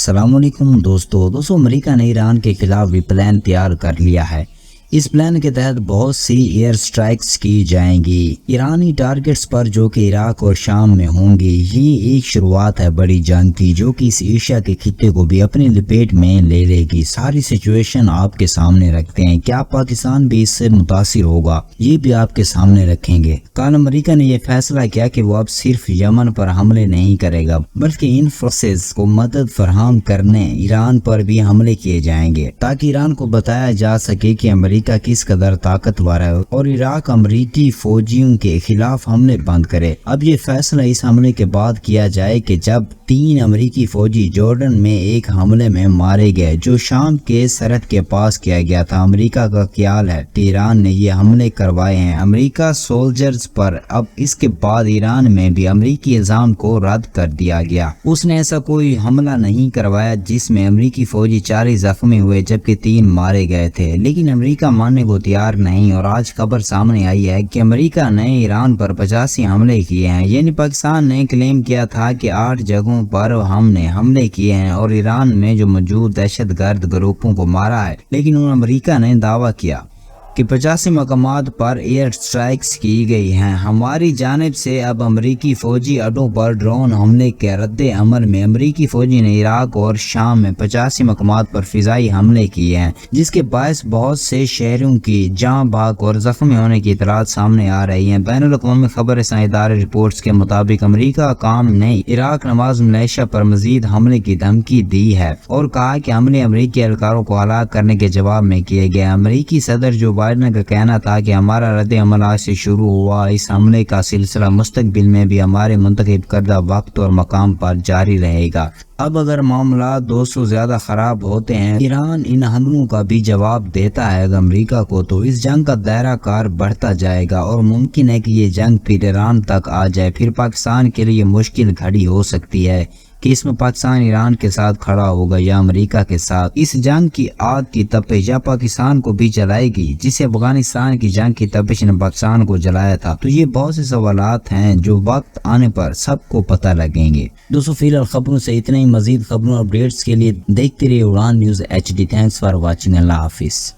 السلام علیکم دوستو امریکہ نے ایران کے خلاف بھی پلان تیار کر لیا ہے۔ اس پلان کے تحت بہت سی ایئر سٹرائکس کی جائیں گی ایرانی ٹارگٹس پر، جو کہ عراق اور شام میں ہوں گی۔ یہ ایک شروعات ہے بڑی جنگ کی، جو کہ اس ایشیا کے خطے کو بھی اپنی لپیٹ میں لے لے گی۔ ساری سچویشن آپ کے سامنے رکھتے ہیں۔ کیا پاکستان بھی اس سے متاثر ہوگا، یہ بھی آپ کے سامنے رکھیں گے۔ کل امریکہ نے یہ فیصلہ کیا کہ وہ اب صرف یمن پر حملے نہیں کرے گا، بلکہ ان فورسز کو مدد فراہم کرنے ایران پر بھی حملے کیے جائیں گے، تاکہ ایران کو بتایا جا سکے کہ امریکہ کس قدر طاقتور ہے اور عراق امریکی فوجیوں کے خلاف حملے بند کرے۔ اب یہ فیصلہ اس حملے کے بعد کیا جائے کہ جب 3 امریکی فوجی جارڈن میں ایک حملے میں مارے گئے، جو شام کے سرحد کے پاس کیا گیا تھا۔ امریکہ کا خیال ہے کہ ایران نے یہ حملے کروائے ہیں امریکہ سولجرز پر۔ اب اس کے بعد ایران میں بھی امریکی الزام کو رد کر دیا گیا۔ اس نے ایسا کوئی حملہ نہیں کروایا جس میں امریکی فوجی 40 زخمی ہوئے جبکہ 3 مارے گئے تھے، لیکن امریکہ ماننے کو تیار نہیں۔ اور آج خبر سامنے آئی ہے کہ امریکہ نے ایران پر 85 حملے کیے ہیں۔ یعنی پاکستان نے کلیم کیا تھا کہ 8 جگہوں پر ہم نے حملے کیے ہیں اور ایران میں جو موجود دہشت گرد گروپوں کو مارا ہے، لیکن امریکہ نے دعویٰ کیا کہ 85 مقامات پر ایئر سٹرائکس کی گئی ہیں۔ ہماری جانب سے اب امریکی فوجی اڈوں پر ڈرون حملے کے رد عمل میں امریکی فوجی نے عراق اور شام میں 85 مقامات پر فضائی حملے کیے ہیں، جس کے باعث بہت سے شہریوں کی جاں بحق اور زخمی ہونے کی اطلاعات سامنے آ رہی ہیں۔ بین الاقوامی خبر رساں ادارے رپورٹس کے مطابق امریکہ حکام نے عراق نواز ملیشیا پر مزید حملے کی دھمکی دی ہے اور کہا کہ حملے امریکی اہلکاروں کو ہلاک کرنے کے جواب میں کیے گئے۔ امریکی صدر جو بائیڈن کا کہنا تھا کہ ہمارا رد عمل آج سے شروع ہوا، اس حملے کا سلسلہ مستقبل میں بھی ہمارے منتخب کردہ وقت اور مقام پر جاری رہے گا۔ اب اگر معاملات 200 زیادہ خراب ہوتے ہیں، ایران ان حملوں کا بھی جواب دیتا ہے امریکہ کو، تو اس جنگ کا دائرہ کار بڑھتا جائے گا اور ممکن ہے کہ یہ جنگ پھر ایران تک آ جائے۔ پھر پاکستان کے لیے مشکل گھڑی ہو سکتی ہے کہ اس میں پاکستان ایران کے ساتھ کھڑا ہوگا یا امریکہ کے ساتھ۔ اس جنگ کی آگ کی تپش یا پاکستان کو بھی جلائے گی، جسے افغانستان کی جنگ کی تپش نے پاکستان کو جلایا تھا۔ تو یہ بہت سے سوالات ہیں جو وقت آنے پر سب کو پتہ لگیں گے۔ دوستو فی الحال خبروں سے اتنا ہی۔ مزید خبروں اور اپڈیٹس کے لیے دیکھتے رہیے Udaan news HD۔ Thanks for watching. اللہ حافظ۔